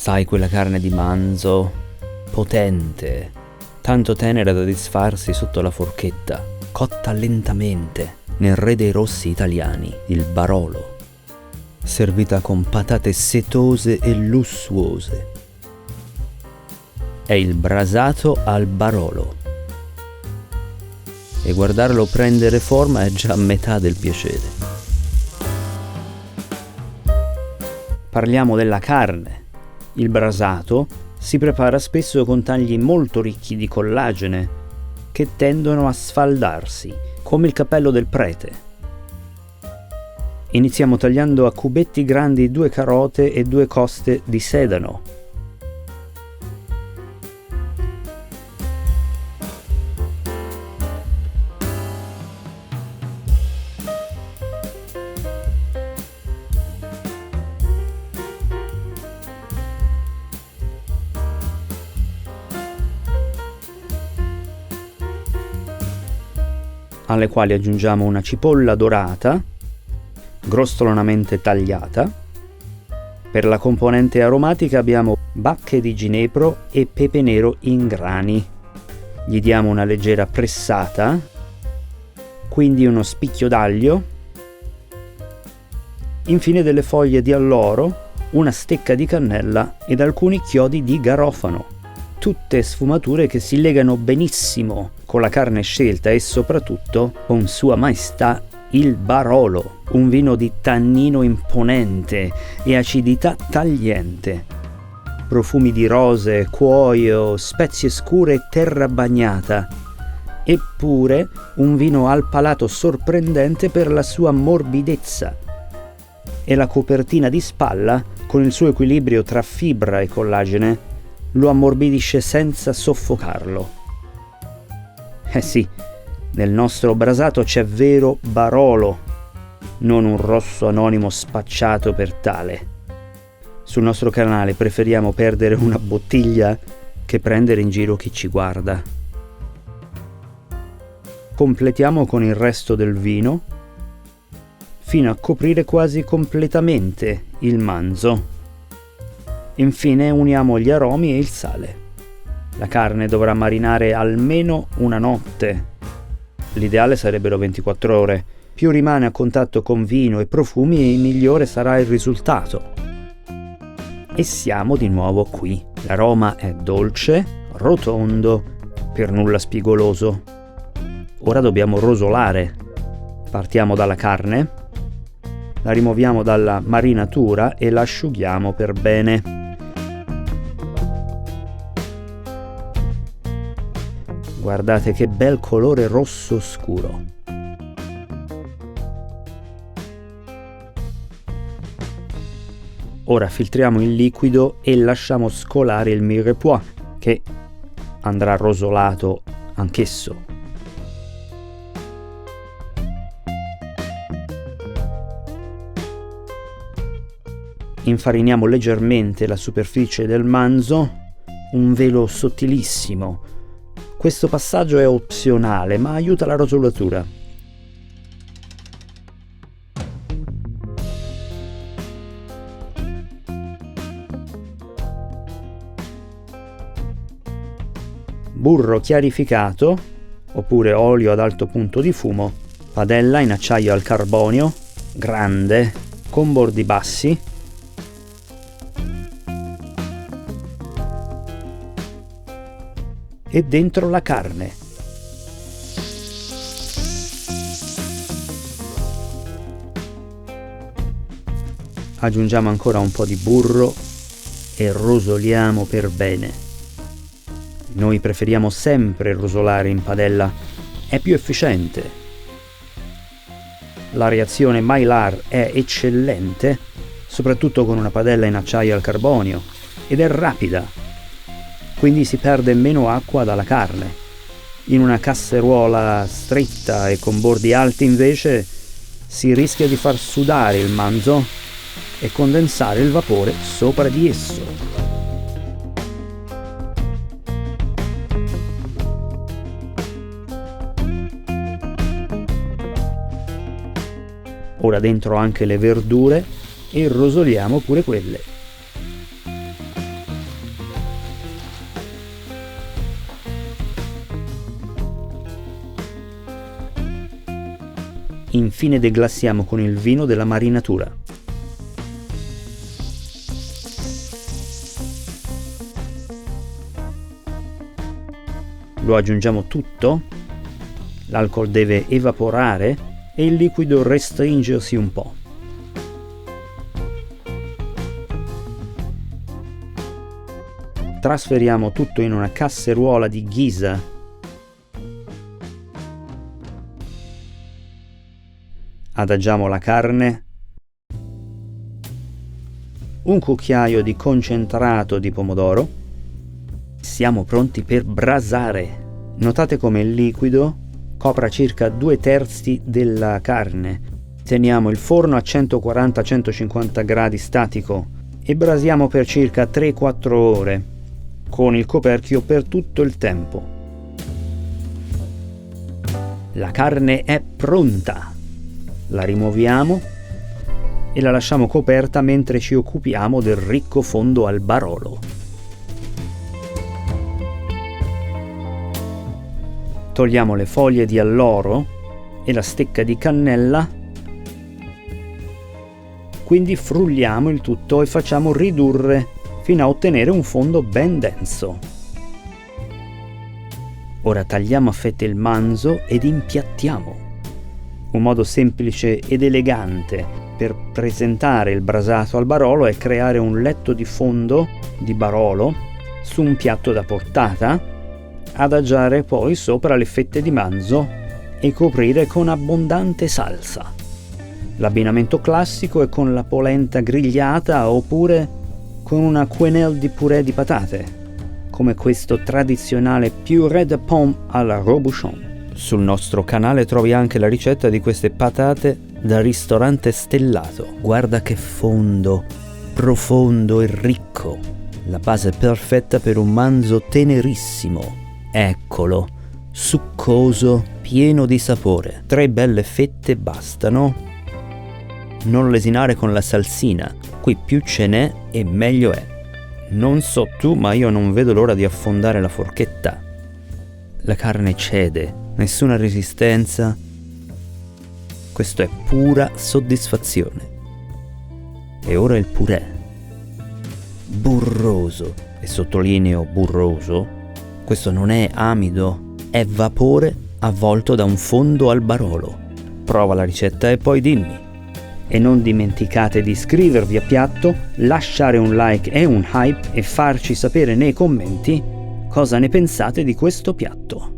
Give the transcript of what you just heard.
Sai quella carne di manzo, potente, tanto tenera da disfarsi sotto la forchetta, cotta lentamente nel re dei rossi italiani, il Barolo, servita con patate setose e lussuose. È il brasato al Barolo. E guardarlo prendere forma è già metà del piacere. Parliamo della carne. Il brasato si prepara spesso con tagli molto ricchi di collagene che tendono a sfaldarsi, come il cappello del prete. Iniziamo tagliando a cubetti grandi 2 carote e 2 coste di sedano. Alle quali aggiungiamo una cipolla dorata, grossolanamente tagliata. Per la componente aromatica abbiamo bacche di ginepro e pepe nero in grani. Gli diamo una leggera pressata, quindi uno spicchio d'aglio, infine delle foglie di alloro, una stecca di cannella ed alcuni chiodi di garofano. Tutte sfumature che si legano benissimo con la carne scelta e soprattutto con Sua Maestà il Barolo, un vino di tannino imponente e acidità tagliente. Profumi di rose, cuoio, spezie scure e terra bagnata. Eppure un vino al palato sorprendente per la sua morbidezza. E la copertina di spalla, con il suo equilibrio tra fibra e collagene, lo ammorbidisce senza soffocarlo. Eh sì, nel nostro brasato c'è vero Barolo, non un rosso anonimo spacciato per tale. Sul nostro canale preferiamo perdere una bottiglia che prendere in giro chi ci guarda. Completiamo con il resto del vino fino a coprire quasi completamente il manzo. Infine uniamo gli aromi e il sale. La carne dovrà marinare almeno una notte. L'ideale sarebbero 24 ore. Più rimane a contatto con vino e profumi, migliore sarà il risultato. E siamo di nuovo qui. L'aroma è dolce, rotondo, per nulla spigoloso. Ora dobbiamo rosolare. Partiamo dalla carne, la rimuoviamo dalla marinatura e la asciughiamo per bene. Guardate che bel colore rosso scuro. Ora filtriamo il liquido e lasciamo scolare il mirepoix, che andrà rosolato anch'esso. Infariniamo leggermente la superficie del manzo, un velo sottilissimo. Questo passaggio è opzionale, ma aiuta la rosolatura. Burro chiarificato, oppure olio ad alto punto di fumo, padella in acciaio al carbonio, grande, con bordi bassi, e dentro la carne. Aggiungiamo ancora un po' di burro e rosoliamo per bene. Noi preferiamo sempre rosolare in padella, è più efficiente. La reazione Maillard è eccellente, soprattutto con una padella in acciaio al carbonio, ed è rapida. Quindi si perde meno acqua dalla carne. In una casseruola stretta e con bordi alti invece si rischia di far sudare il manzo e condensare il vapore sopra di esso. Ora dentro anche le verdure e rosoliamo pure quelle. infine deglassiamo con il vino della marinatura. Lo aggiungiamo tutto, l'alcol deve evaporare e il liquido restringersi un po'. Trasferiamo tutto in una casseruola di ghisa. Adagiamo la carne, un cucchiaio di concentrato di pomodoro. Siamo pronti per brasare. Notate come il liquido copra circa 2/3 della carne. Teniamo il forno a 140-150 gradi statico e brasiamo per circa 3-4 ore, con il coperchio per tutto il tempo. La carne è pronta. La rimuoviamo e la lasciamo coperta mentre ci occupiamo del ricco fondo al barolo. Togliamo le foglie di alloro e la stecca di cannella, quindi frulliamo il tutto e facciamo ridurre fino a ottenere un fondo ben denso. Ora tagliamo a fette il manzo ed impiattiamo. Un modo semplice ed elegante per presentare il brasato al barolo è creare un letto di fondo di barolo su un piatto da portata, adagiare poi sopra le fette di manzo e coprire con abbondante salsa. L'abbinamento classico è con la polenta grigliata oppure con una quenelle di purè di patate, come questo tradizionale purée de pomme alla Robuchon. Sul nostro canale trovi anche la ricetta di queste patate da ristorante stellato. Guarda che fondo, profondo e ricco. La base perfetta per un manzo tenerissimo. Eccolo, succoso, pieno di sapore. 3 belle fette bastano. Non lesinare con la salsina, qui più ce n'è e meglio è. Non so tu, ma io non vedo l'ora di affondare la forchetta. La carne cede, nessuna resistenza. Questo è pura soddisfazione. E ora il purè. Burroso, e sottolineo burroso. Questo non è amido, è vapore avvolto da un fondo al barolo. Prova la ricetta e poi dimmi. E non dimenticate di iscrivervi a Piatto, lasciare un like e un hype e farci sapere nei commenti cosa ne pensate di questo piatto.